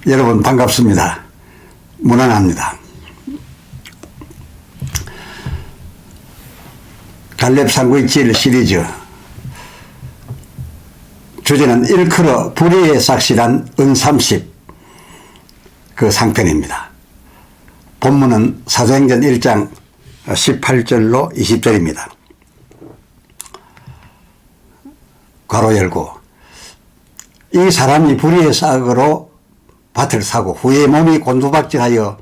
여러분 반갑습니다. 문화나입니다. 갈렙상구이질 시리즈 주제는 일컬어 불의의 삭실한 은30 그 상편입니다. 본문은 사도행전 1장 18절로 20절입니다. 괄호 열고 이 사람이 불의의 싹으로 밭을 사고 후에 몸이 곤두박질하여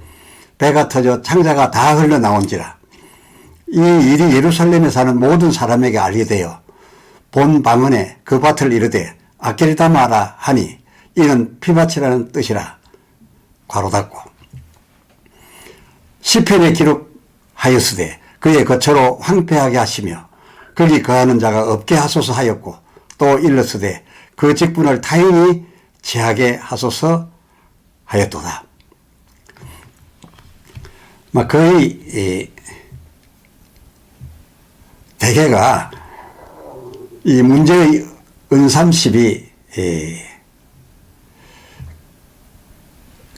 배가 터져 창자가 다 흘러나온지라. 이 일이 예루살렘에 사는 모든 사람에게 알게 되어 본 방언에 그 밭을 이르되 아켈다마라 하니 이는 피밭이라는 뜻이라. 괄호 닫고 시편에 기록하였으되 그의 거처로 황폐하게 하시며 거기 거하는 자가 없게 하소서 하였고 또 일렀으되 그 직분을 타인이 취하게 하소서 하였도다. 거의 대개가 이 문제의 은30이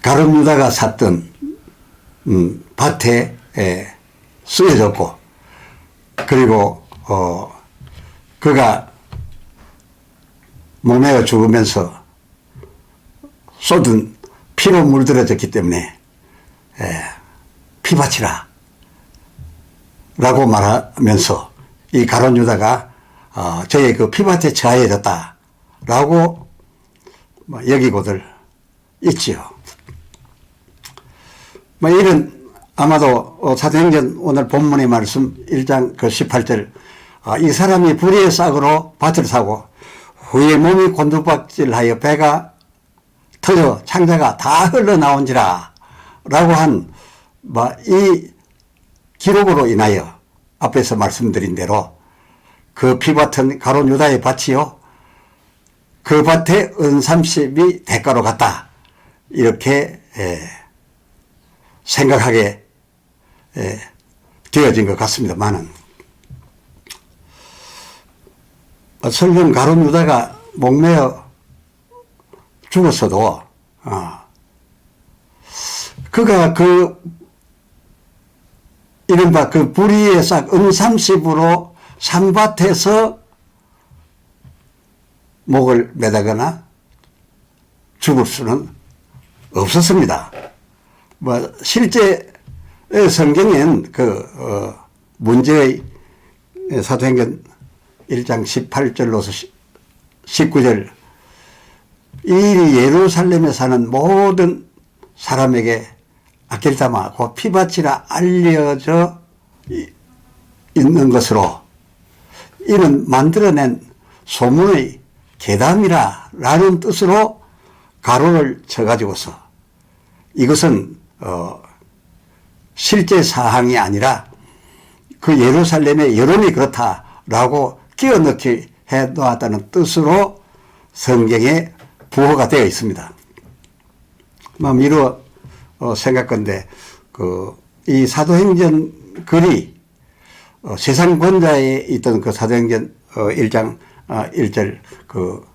가룟 유다가 샀던 밭에 쓰여졌고, 그리고 그가 목매어 죽으면서 쏟은 피로 물들어졌기 때문에 피밭이라 라고 말하면서 이 가룟 유다가 저의 그 피밭에 처하여졌다 라고 여기고들 있지요. 이런 아마도 사도행전 오늘 본문의 말씀 1장 그 18절 이 사람이 불의의 싹으로 밭을 사고 후에 몸이 곤두박질하여 배가 터져 창자가 다 흘러나온지라 라고 한 이 기록으로 인하여 앞에서 말씀드린 대로 그 피밭은 가룟 유다의 밭이요 그 밭에 은30이 대가로 갔다 이렇게 생각하게 되어진 것 같습니다만은, 설령 가룟 유다가 목매어 죽었어도 그가 그 이른바 그 불의의 싹 은30으로 산밭에서 목을 매다거나 죽을 수는 없었습니다. 실제 성경엔 문제의 사도행전 1장 18절로서 19절 이 일이 예루살렘에 사는 모든 사람에게 아켈다마 그 피밭이라 알려져 있는 것으로 이는 만들어낸 소문의 계담이라 라는 뜻으로 가로를 쳐가지고서 이것은 실제 사항이 아니라 그 예루살렘의 여론이 그렇다라고 끼워넣기 해 놓았다는 뜻으로 성경에 부호가 되어 있습니다. 미루어 생각건데 이 사도행전 글이 세상 권자에 있던 그 사도행전 1장 1절 그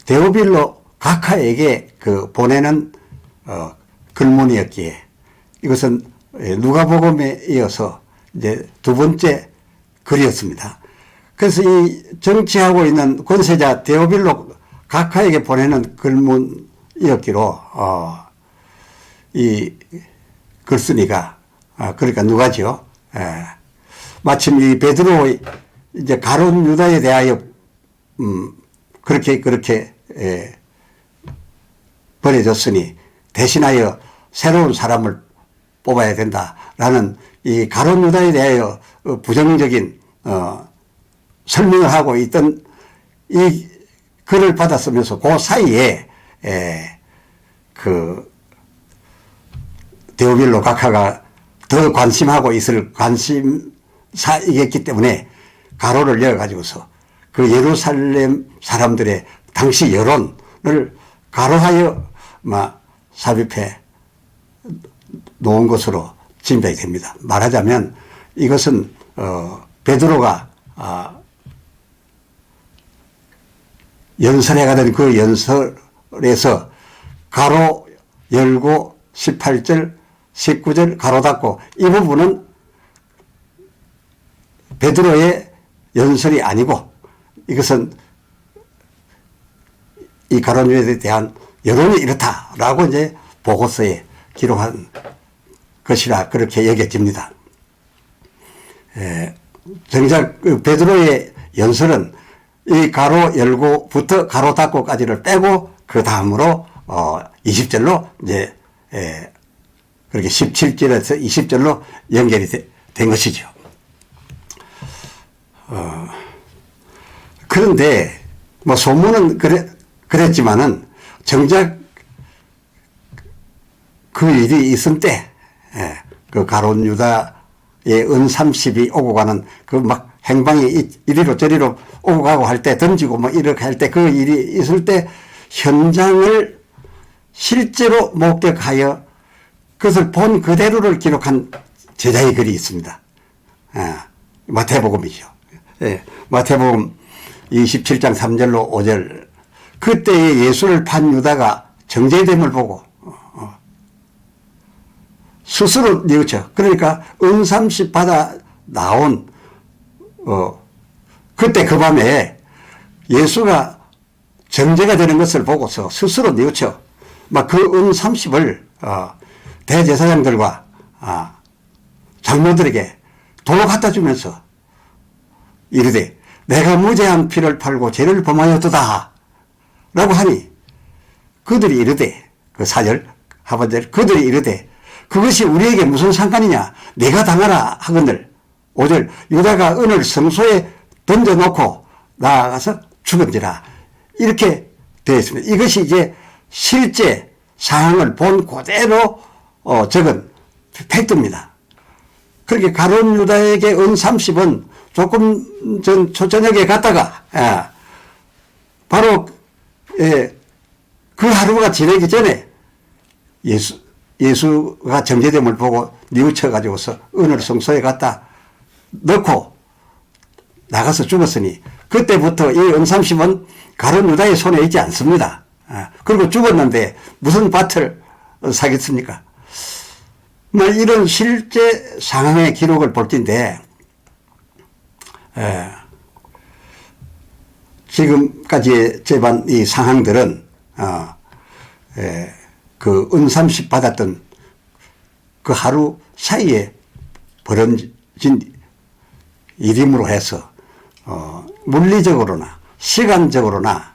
데오빌로 각하에게 보내는 글문이었기에 이것은 누가복음에 이어서 이제 두 번째 글이었습니다. 그래서 이 정치하고 있는 권세자 데오빌로 각하에게 보내는 글문이었기로 이 글쓴이가 그러니까 누가지요. 마침 이 베드로의 이제 가룟 유다에 대하여 그렇게 버려졌으니 대신하여 새로운 사람을 뽑아야 된다라는 이 가룟 유다에 대하여 부정적인 설명을 하고 있던 이 글을 받았으면서 그 사이에 그 데오빌로 각하가 더 관심하고 있을 관심사이겠기 때문에 가로를 열어가지고서 그 예루살렘 사람들의 당시 여론을 가로하여 삽입해 놓은 것으로 짐작이 됩니다. 말하자면 이것은 베드로가 연설해 가던 그 연설을 18절에서 가로 열고 18절, 19절 가로 닫고 이 부분은 베드로의 연설이 아니고 이것은 이 가룟유다에 대한 여론이 이렇다라고 이제 보고서에 기록한 것이라 그렇게 여겨집니다. 정작 그 베드로의 연설은 이 가로 열고부터 가로 닫고까지를 빼고 그 다음으로 20절로 이제 그렇게 17절에서 20절로 연결이 된 것이죠. 그런데 뭐 소문은 그랬지만은 정작 그 일이 있을 때 그 가룟 유다의 은 30이 오고 가는 그 막 행방이 이리로 저리로 오고 가고 할 때 던지고 뭐 이렇게 할 때 그 일이 있을 때 현장을 실제로 목격하여 그것을 본 그대로를 기록한 제자의 글이 있습니다. 마태복음이죠. 마태복음 27장 3절로 5절. 그때에 예수를 판 유다가 정죄됨을 보고 스스로 뉘우쳐. 그러니까 은 30 받아 나온 그때 그 밤에 예수가 정죄가 되는 것을 보고서 스스로 뉘우쳐 막 그 은 30을 대제사장들과 장로들에게 돌로 갖다 주면서 이르되 내가 무죄한 피를 팔고 죄를 범하였도다 라고 하니 그들이 이르되 그 4절 하반절 그들이 이르되 그것이 우리에게 무슨 상관이냐 내가 당하라 하거늘 5절 유다가 은을 성소에 던져놓고 나아가서 죽은지라 이렇게 되어 있습니다. 이것이 이제 실제 상황을 본 그대로 적은 팩트입니다. 그렇게 가룟 유다에게 은 30은 조금 전 초저녁에 갔다가 바로 그 하루가 지나기 전에 예수가 정죄됨을 보고 뉘우쳐 가지고서 은을 성소에 갖다 넣고 나가서 죽었으니 그때부터 이 은 30은 가룟 유다의 손에 있지 않습니다. 그리고 죽었는데 무슨 밭을 사겠습니까? 뭐 이런 실제 상황의 기록을 볼 텐데 지금까지 제반 이 상황들은 그 은 30 받았던 그 하루 사이에 벌어진 일임으로 해서 물리적으로나 시간적으로나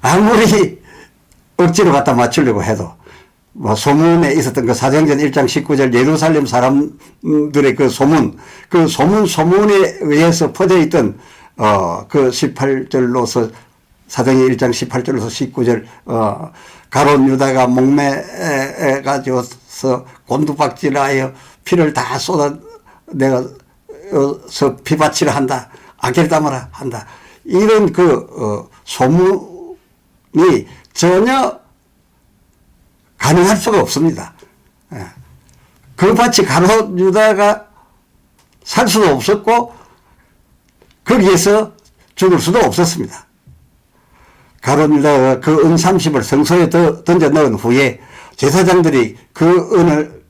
아무리 억지로 갖다 맞추려고 해도 뭐 소문에 있었던 그 사도행전 1장 19절 예루살렘 사람들의 그 소문에 의해서 퍼져 있던 그 18절로서 사도행전 1장 18절로서 19절 가룟 유다가 목매에 가지고서 곤두박질하여 피를 다 쏟아내어서 피바치를 한다. 악기를 담아라 한다. 이런 소문이 전혀 가능할 수가 없습니다. 그 밭이 가룟 유다가 살 수도 없었고 거기에서 죽을 수도 없었습니다. 가룟 유다가 그 은 30을 성소에 던져 넣은 후에 제사장들이 그 은을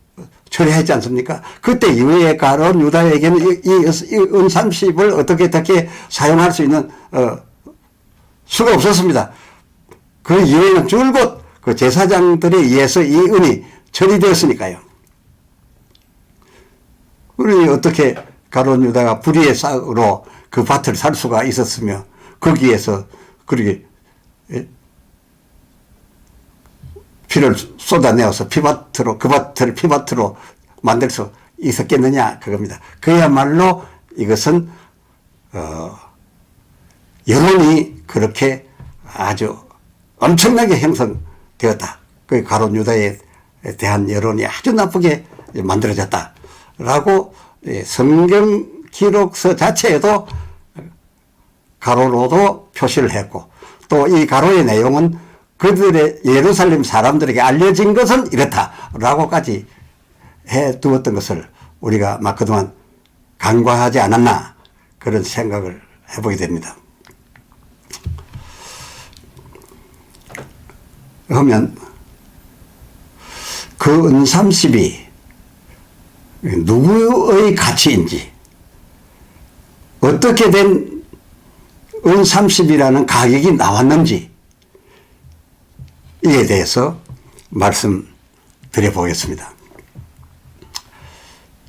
처리했지 않습니까? 그때 이후에 가룟 유다에게는 이 은 30을 어떻게 사용할 수 있는 수가 없었습니다. 그 이후에는 줄곧 그 제사장들에 의해서 이 은이 처리되었으니까요. 그러니 어떻게 가룟 유다가 불의의 싹으로 그 밭을 살 수가 있었으며 거기에서 그렇게 피를 쏟아내어서 그 밭을 피밭으로 만들 수 있었겠느냐 그겁니다. 그야말로 이것은 여론이 그렇게 아주 엄청나게 형성되었다. 그 가룟 유다에 대한 여론이 아주 나쁘게 만들어졌다라고 성경 기록서 자체에도 가로로도 표시를 했고 또 이 가로의 내용은 그들의 예루살렘 사람들에게 알려진 것은 이렇다라고까지 해 두었던 것을 우리가 막 그동안 간과하지 않았나 그런 생각을 해보게 됩니다. 하면 그 은30이 누구의 가치인지, 어떻게 된 은30이라는 가격이 나왔는지, 이에 대해서 말씀드려 보겠습니다.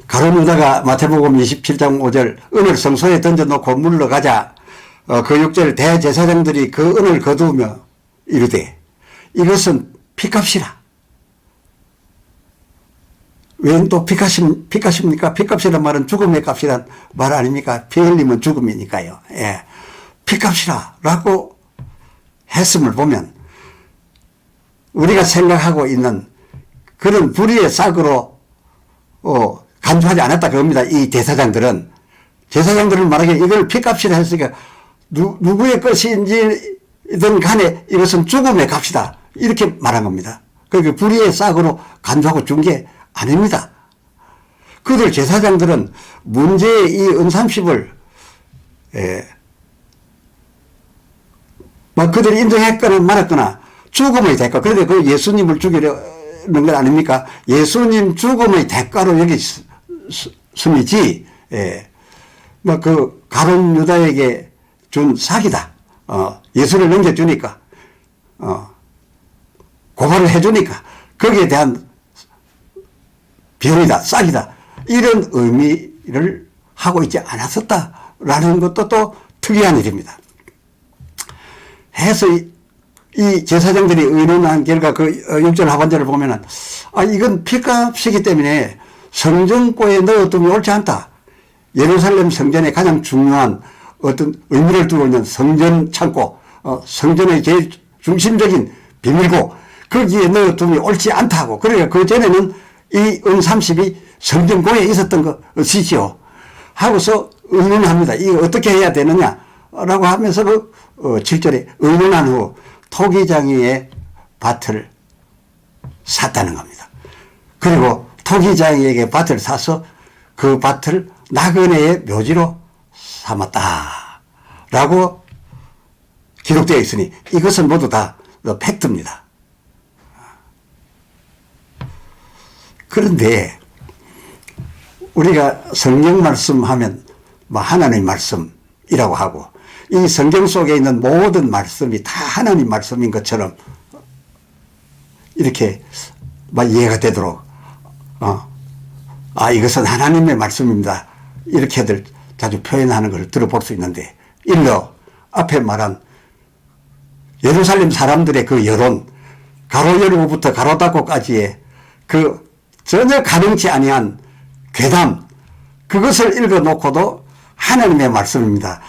가룟 유다가 마태복음 27장 5절 은을 성소에 던져놓고 물러가자 그 6절 대제사장들이 그 은을 거두며 이르되 이것은 피값이라. 왜 또 피값입니까? 피값이란 말은 죽음의 값이란 말 아닙니까? 피 흘리면 죽음이니까요. 예. 피값이라 라고 했음을 보면 우리가 생각하고 있는 그런 불의의 싹으로 간주하지 않았다 그겁니다. 이 제사장들은 말하기에 이걸 피값이라 했으니까 누구의 것인지든 간에 이것은 죽음의 값이다 이렇게 말한 겁니다. 그러니까 불의의 싹으로 간주하고 준 게 아닙니다. 그들 제사장들은 문제의 이 은30을 그들이 인정했거나 말았거나 죽음의 대가, 그런데 그 예수님을 죽이려는 건 아닙니까? 예수님 죽음의 대가로 여겼음이지, 그 가룟 유다에게 준 사기다. 예수를 넘겨주니까, 고발을 해주니까, 거기에 대한 비용이다, 싹이다. 이런 의미를 하고 있지 않았었다라는 것도 또 특이한 일입니다. 해서 이 제사장들이 의논한 결과 그 6절 하반절을 보면은 이건 피값이기 때문에 성전고에 넣어두면 옳지 않다. 예루살렘 성전의 가장 중요한 어떤 의미를 두고 있는 성전 창고, 성전의 제일 중심적인 비밀고 거기에 넣어두면 옳지 않다고. 그러니까 그 전에는 이 은30이 성전고에 있었던 것이지요. 하고서 의논합니다. 이거 어떻게 해야 되느냐라고 하면서 그 7절에 의논한 후 토기장이의 밭을 샀다는 겁니다. 그리고 토기장이에게 밭을 사서 그 밭을 나그네의 묘지로 삼았다라고 기록되어 있으니 이것은 모두 다 팩트입니다. 그런데 우리가 성경 말씀 하면 하나님 말씀이라고 하고 이 성경 속에 있는 모든 말씀이 다 하나님 말씀인 것처럼 이렇게 이해가 되도록 이것은 하나님의 말씀입니다. 이렇게들 자주 표현하는 걸 들어볼 수 있는데 일러 앞에 말한 예루살렘 사람들의 그 여론, 가로 열고부터 가로 닫고까지의 그 전혀 가능치 아니한 괴담, 그것을 읽어놓고도 하나님의 말씀입니다.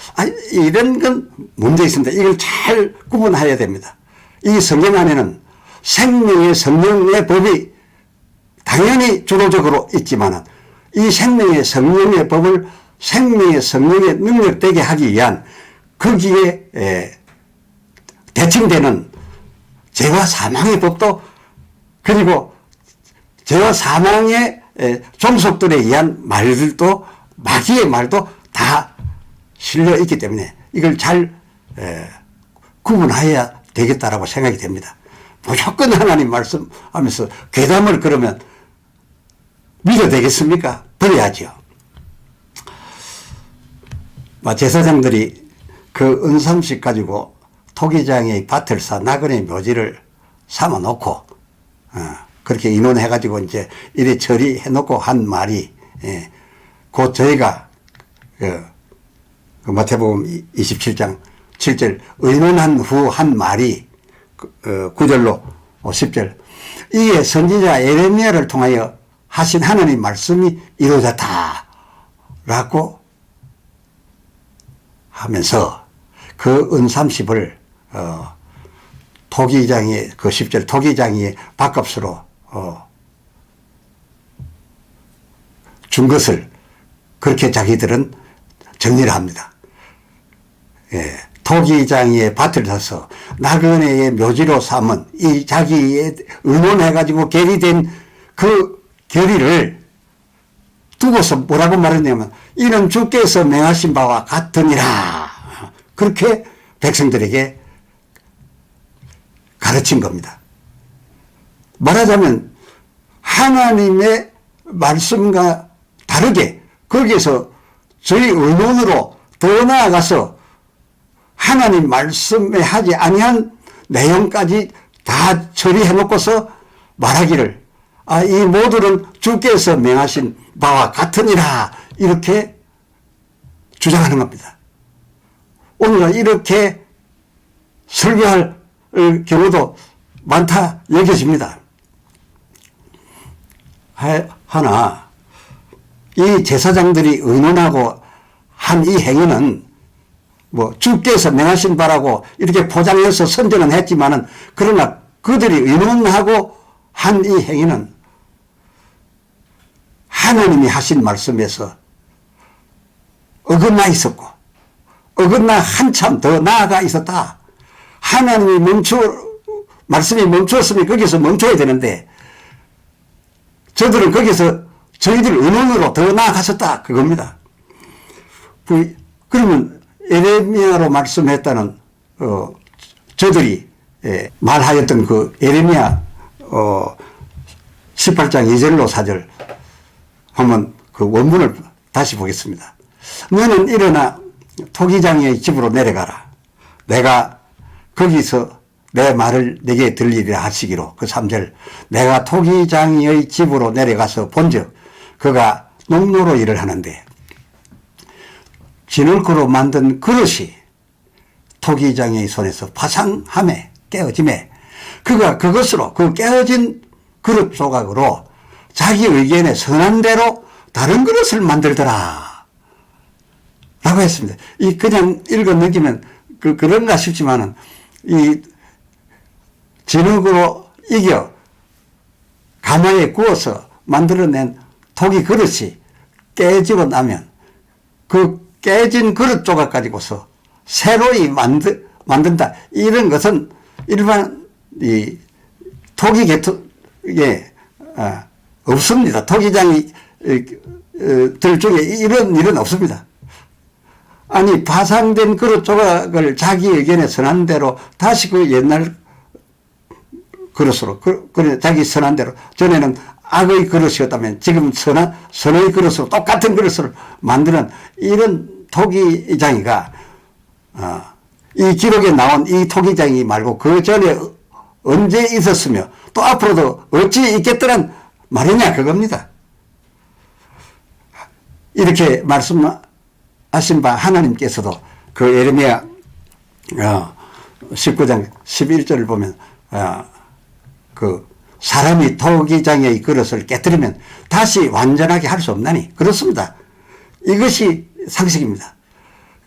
이런 건 문제 있습니다. 이걸 잘 구분해야 됩니다. 이 성경 안에는 생명의 성령의 법이 당연히 주도적으로 있지만 이 생명의 성령의 법을 생명의 성령의 능력되게 하기 위한 거기에 대칭되는 죄와 사망의 법도 그리고 죄와 사망의 종속들에 의한 말들도 마귀의 말도 다 실려 있기 때문에 이걸 잘 구분해야 되겠다라고 생각이 됩니다. 무조건 하나님 말씀하면서 괴담을 그러면 믿어도 되겠습니까? 버려야죠. 제사장들이 그 은30 가지고 토기장의 밭을 사 나그네 묘지를 삼아 놓고 그렇게 인원해가지고 이제 이래 처리해 놓고 한 말이 곧 저희가 그 마태복음 27장 7절 의논한 후 한 말이 9절로 10절 이에 선지자 예레미야를 통하여 하신 하나님 말씀이 이루어졌다 라고 하면서 그 은30을 토기장의 그 10절 토기장의 밥값으로 준 것을 그렇게 자기들은 정리를 합니다. 토기장의 밭을 사서 나그네의 묘지로 삼은 이 자기의 의논해가지고 결의된 그 결의를 두고서 뭐라고 말했냐면 이는 주께서 명하신 바와 같으니라 그렇게 백성들에게 가르친 겁니다. 말하자면 하나님의 말씀과 다르게 거기에서 저희 의논으로 더 나아가서 하나님 말씀에 하지 아니한 내용까지 다 처리해 놓고서 말하기를 이 모두는 주께서 명하신 바와 같으니라 이렇게 주장하는 겁니다. 오늘날 이렇게 설교할 경우도 많다 여겨집니다. 하나 이 제사장들이 의논하고 한 이 행위는 뭐 주께서 명하신 바라고 이렇게 포장해서 선전은 했지만은 그러나 그들이 의논하고 한 이 행위는 하나님이 하신 말씀에서 어긋나 있었고 어긋나 한참 더 나아가 있었다. 하나님이 말씀이 멈추었으면 거기서 멈춰야 되는데 저들은 거기서 저희들 의논으로 더 나아갔었다 그겁니다. 그러면 에레미야로 말씀했다는 저들이 말하였던 그 에레미야 18장 2절로 4절 한번 그 원문을 다시 보겠습니다. 너는 일어나 토기장의 집으로 내려가라. 내가 거기서 내 말을 네게 들리리라 하시기로. 그 3절 내가 토기장의 집으로 내려가서 본즉 그가 농로로 일을 하는데 진흙으로 만든 그릇이 토기장의 손에서 파상함에 깨어짐에 그가 그것으로 그 깨어진 그릇 조각으로 자기 의견에 선한 대로 다른 그릇을 만들더라 라고 했습니다. 이 그냥 읽어 넘기면 그런가 싶지만은 이 진흙으로 이겨 가마에 구워서 만들어낸 토기 그릇이 깨지고 나면 그 깨진 그릇 조각 가지고서 새로이 만든다. 이런 것은 일반 이 토기 계통에 없습니다. 토기장이 들 중에 이런 일은 없습니다. 아니 파상된 그릇 조각을 자기 의견에 선한 대로 다시 그 옛날 그릇으로 자기 선한 대로 전에는 악의 그릇이었다면 지금 선의 그릇으로 똑같은 그릇을 만드는 이런 토기장이가 이 기록에 나온 이 토기장이 말고 그 전에 언제 있었으며 또 앞으로도 어찌 있겠더란 말이냐 그겁니다. 이렇게 말씀하신 바 하나님께서도 그 예레미야 19장 11절을 보면 그 사람이 토기장의 그릇을 깨뜨리면 다시 완전하게 할 수 없나니 그렇습니다. 이것이 상식입니다.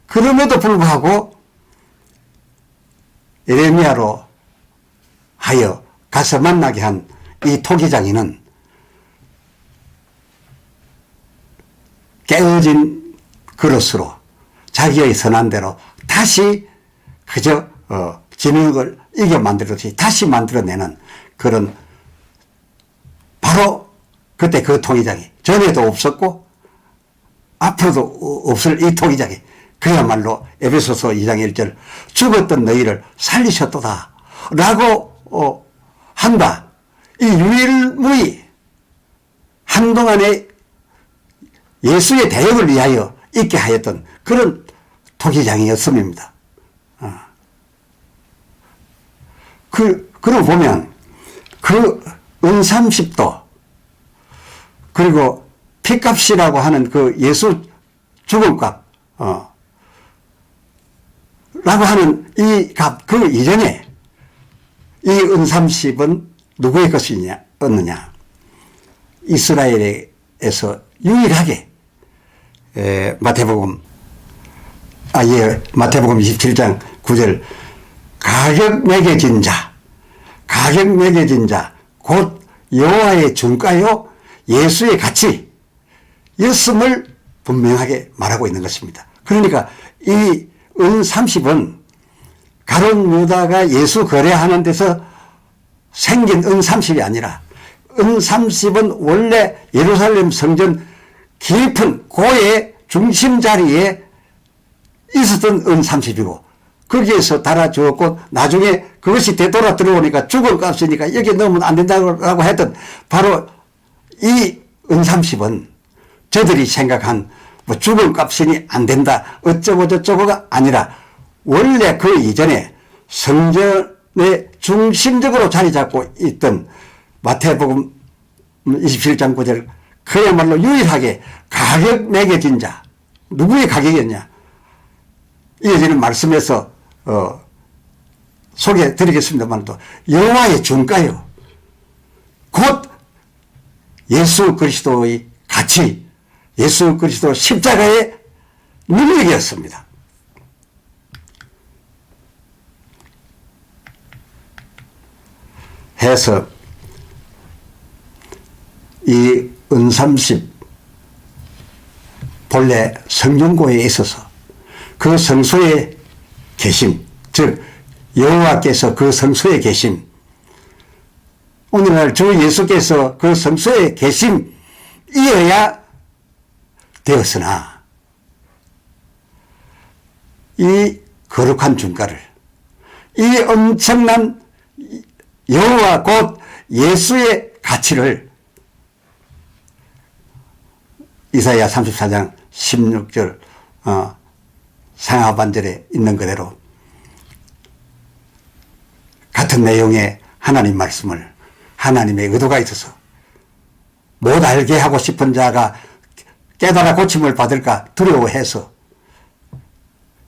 그럼에도 불구하고 예레미야로 하여 가서 만나게 한 이 토기장이는 깨어진 그릇으로 자기의 선한 대로 다시 그저 진흙을 이겨 만들듯이 다시 만들어내는 그런 바로 그때 그 토기장이 전에도 없었고 앞으로도 없을 이 토기장이 그야말로 에베소서 2장 1절 죽었던 너희를 살리셨도다 라고 한다. 이 유일무이 한동안에 예수의 대역을 위하여 있게 하였던 그런 토기장이었음입니다. 그러고 보면 그 은30도 그리고 피값이라고 하는 그 예수 죽음값 라고 하는 이 값 그 이전에 이 은30은 누구의 것이었느냐 이스라엘에서 유일하게 마태복음 27장 9절 가격 매겨진 자 곧 여호와의 중가요 예수의 가치 였음을 분명하게 말하고 있는 것입니다. 그러니까 이 은30은 가룟 유다가 예수 거래하는 데서 생긴 은30이 아니라 은30은 원래 예루살렘 성전 깊은 고의 중심 자리에 있었던 은30이고 거기에서 달아주었고 나중에 그것이 되돌아 들어오니까 죽을 값이니까 여기 넣으면 안 된다고 했던 바로 이 은삼십은 저들이 생각한 뭐 죽을 값이니 안 된다 어쩌고 저쩌고가 아니라 원래 그 이전에 성전의 중심적으로 자리 잡고 있던 마태복음 27장 9절 그야말로 유일하게 가격 매겨진 자 누구의 가격이었냐 이어지는 말씀에서 소개해 드리겠습니다만 또 여호와의 중가요 곧 예수 그리스도의 가치 예수 그리스도 십자가의 능력이었습니다. 해서 이 은삼십 본래 성전고에 있어서 그 성소에 계심 즉 여호와께서 그 성소에 계심 오늘날 주 예수께서 그 성소에 계심이어야 되었으나 이 거룩한 중가를 이 엄청난 여호와 곧 예수의 가치를 이사야 34장 16절 상하반절에 있는 그대로 같은 내용의 하나님 말씀을 하나님의 의도가 있어서 못 알게 하고 싶은 자가 깨달아 고침을 받을까 두려워해서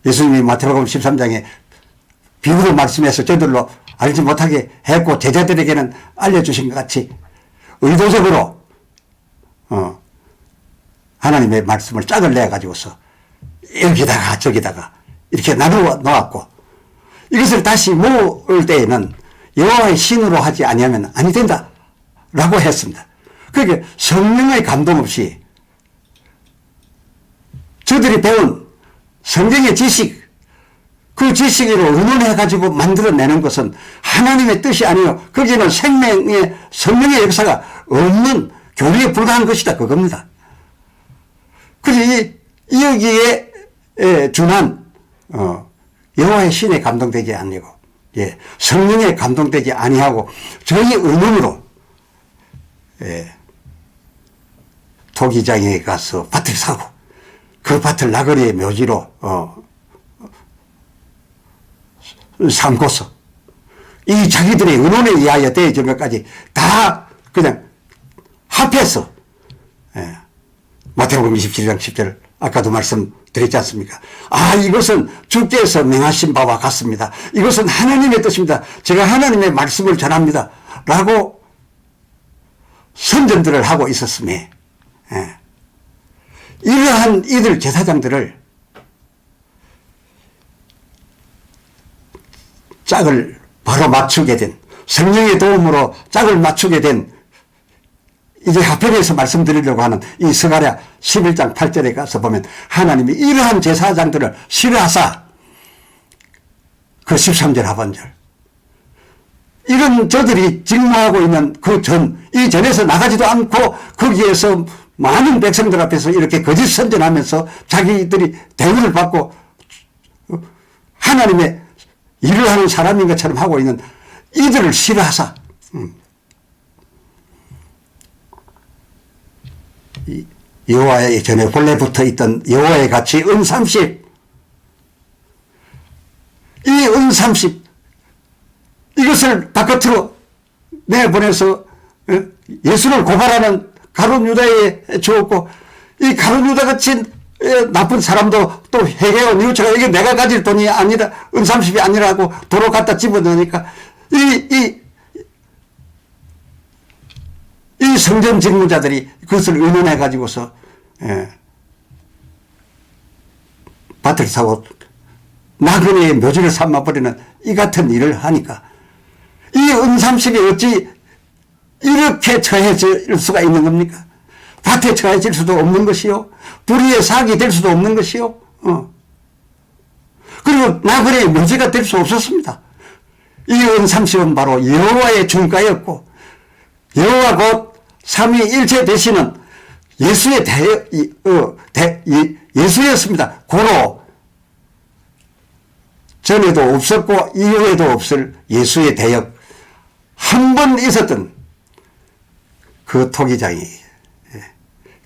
예수님이 마태복음 13장에 비유로 말씀해서 저들로 알지 못하게 했고 제자들에게는 알려주신 것 같이 의도적으로 하나님의 말씀을 짝을 내가지고서 여기다가 저기다가 이렇게 나누어 놓았고 이것을 다시 모을 때에는 여호와의 신으로 하지 아니하면 아니 된다 라고 했습니다. 그러니까 성령의 감동 없이 저들이 배운 성경의 지식 그 지식으로 의논해가지고 만들어내는 것은 하나님의 뜻이 아니요 거기는 생명의 성령의 역사가 없는 교리에 불과한 것이다 그겁니다. 그래서 여기에 준한 여호와의 신에 감동되지 아니고 성령에 감동되지 아니하고 저희 의논으로 토기장에 가서 밭을 사고 그 밭을 나그네의 묘지로 삼고서 이 자기들의 의논에 의하여 되어진 것까지 다 그냥 합해서 마태복음 27장 10절 아까도 말씀드렸지 않습니까? 아 이것은 주께서 명하신 바와 같습니다. 이것은 하나님의 뜻입니다. 제가 하나님의 말씀을 전합니다. 라고 선전들을 하고 있었음에 이러한 이들 제사장들을 짝을 바로 맞추게 된 성령의 도움으로 짝을 맞추게 된 이제 하편에서 말씀드리려고 하는 이 스가랴 11장 8절에 가서 보면 하나님이 이러한 제사장들을 싫어하사 그 13절 하반절 이런 저들이 직무하고 있는 그 이 전에서 나가지도 않고 거기에서 많은 백성들 앞에서 이렇게 거짓 선전하면서 자기들이 대우를 받고 하나님의 일을 하는 사람인 것처럼 하고 있는 이들을 싫어하사 여호와의 전에 본래 붙어 있던 여호와의 가치 은30 이 은30 이것을 바깥으로 내보내서 예수를 고발하는 가룟 유다에 주었고 이 가룟 유다 같이 나쁜 사람도 또 회개하고 뉘우쳐가 이게 내가 가질 돈이 아니라 은30이 아니라고 도로 갖다 집어넣으니까 이 성전 직무자들이 그것을 의논해 가지고서 밭을 사고 나그네의 묘지를 삼아버리는 이 같은 일을 하니까 이 은30이 어찌 이렇게 처해질 수가 있는 겁니까? 밭에 처해질 수도 없는 것이요 불의의 사악이 될 수도 없는 것이요 그리고 나그네의 묘지가 될 수 없었습니다. 이 은30은 바로 여호와의 중가였고 여호와 곧 삼위일체 되시는 예수의 예수였습니다. 고로 전에도 없었고 이후에도 없을 예수의 대역, 한 번 있었던 그 토기장이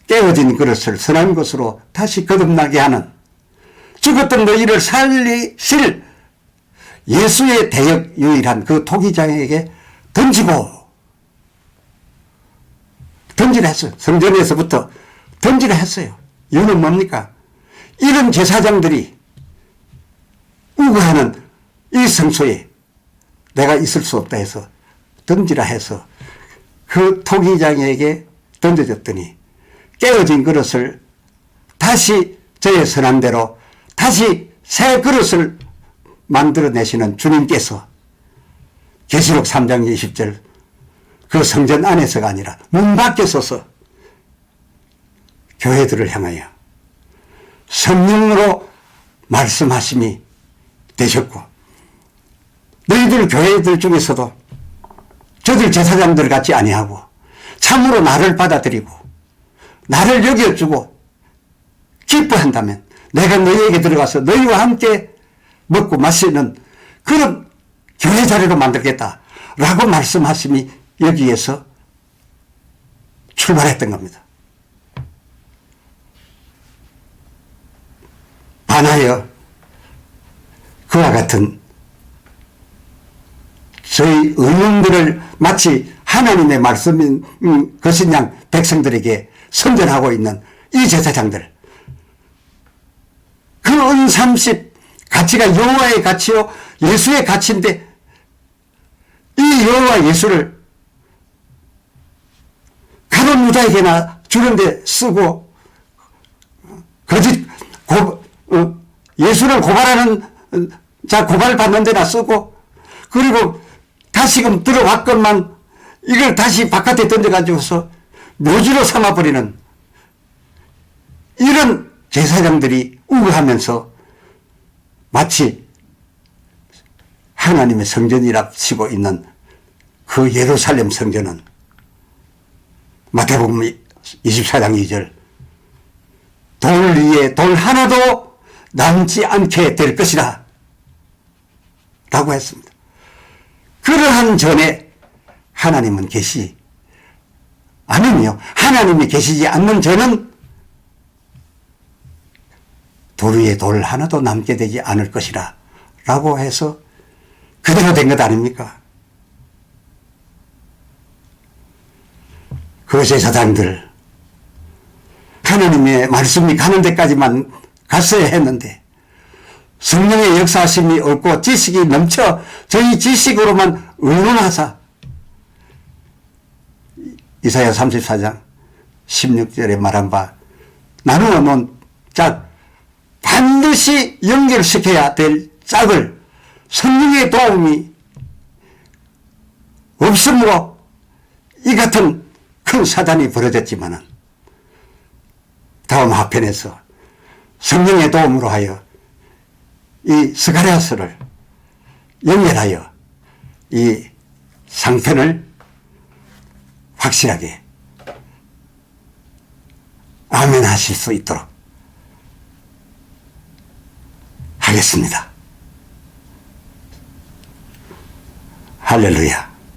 깨어진 그릇을 선한 것으로 다시 거듭나게 하는, 죽었던 너희를 살리실 예수의 대역 유일한 그 토기장에게 던지라 했어요. 성전에서부터 던지라 했어요. 이유는 뭡니까? 이런 제사장들이 우거하는 이 성소에 내가 있을 수 없다 해서 던지라 해서 그 토기장에게 던져졌더니 깨어진 그릇을 다시 저의 선함대로 다시 새 그릇을 만들어내시는 주님께서 계시록 3장 20절 그 성전 안에서가 아니라 문 밖에 서서 교회들을 향하여 성령으로 말씀하심이 되셨고, 너희들 교회들 중에서도 저들 제사장들 같지 아니하고 참으로 나를 받아들이고 나를 여겨주고 기뻐한다면 내가 너희에게 들어가서 너희와 함께 먹고 마시는 그런 교회 자리로 만들겠다라고 말씀하심이 여기에서 출발했던 겁니다. 반하여 그와 같은 저희 의논들을 마치 하나님의 말씀인 것인 양 백성들에게 선전하고 있는 이 제사장들, 그 은30 가치가 여호와의 가치요 예수의 가치인데 이 여호와 예수를 가론 유다에게나 주는데 쓰고 거짓 예수를 고발하는 자 고발받는 데나 쓰고, 그리고 다시금 들어왔건만 이걸 다시 바깥에 던져가지고서 묘지로 삼아버리는 이런 제사장들이 우거하면서 마치 하나님의 성전이라 치고 있는 그 예루살렘 성전은 마태복음 24장 2절 돌 위에 돌 하나도 남지 않게 될 것이라 라고 했습니다. 그러한 전에 하나님은 계시 않으며 하나님이 계시지 않는 전은 돌 위에 돌 하나도 남게 되지 않을 것이라 라고 해서 그대로 된 것 아닙니까? 그 제사장들 하나님의 말씀이 가는 데까지만 갔어야 했는데 성령의 역사하심이 없고 지식이 넘쳐 저희 지식으로만 의논하사 이사야 34장 16절에 말한 바 나누어 놓은 짝 반드시 연결시켜야 될 짝을 성령의 도움이 없으므로 이 같은 큰 사단이 벌어졌지만은 다음 하편에서 성령의 도움으로 하여 이 스가랴서를 연결하여 이 상편을 확실하게 아멘 하실 수 있도록 하겠습니다. 할렐루야.